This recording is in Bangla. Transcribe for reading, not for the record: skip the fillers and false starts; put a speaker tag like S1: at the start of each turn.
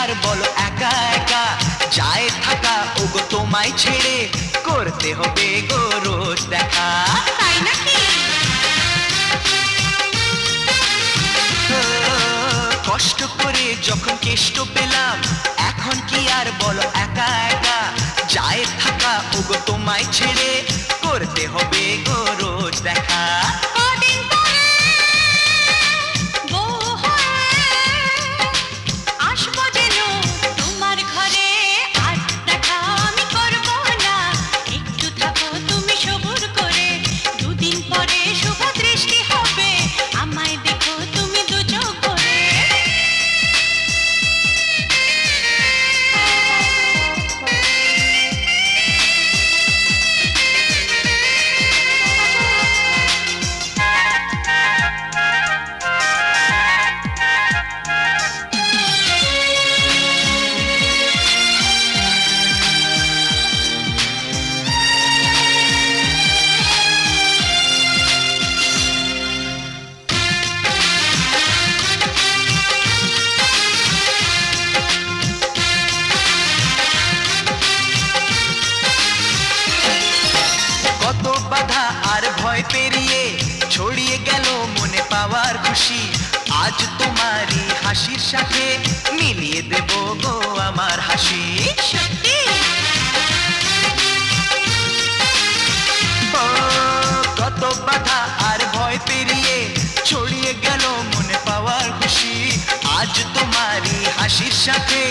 S1: আর বলো একা একা যায় থাকা ওগো তোমায় ছেড়ে করতে হবে গো রোজ দেখা।
S2: তাই নাকি?
S1: কষ্ট করে যখন কেষ্ট পেলাম এখন কি আর বলো একা একা যায় থাকা ওগো তোমায় ছেড়ে করতে হবে গো রোজ দেখা।
S2: কদিন পরে বউ হয়ে আসবো যেন তোমার ঘরে, আর দেখা আমি করবো না, একটু থাকো তুমি সবুর করে, দুদিন পরে শুভ দৃষ্টি হবে, আমায় দেখো তুমি দু চোখ ভরে।
S1: কত বাধা আর ভয় পেরিয়ে ছড়িয়ে গেল মনে পাওয়ার খুশি, আজ তোমারই হাসির সাথে মিলিয়ে দেব গো আমার হাসি।
S2: সত্যি?
S1: ও, কত বাধা আর ভয় পেরিয়ে ছড়িয়ে গেল মনে পাওয়ার খুশি, আজ তোমারই হাসির সাথে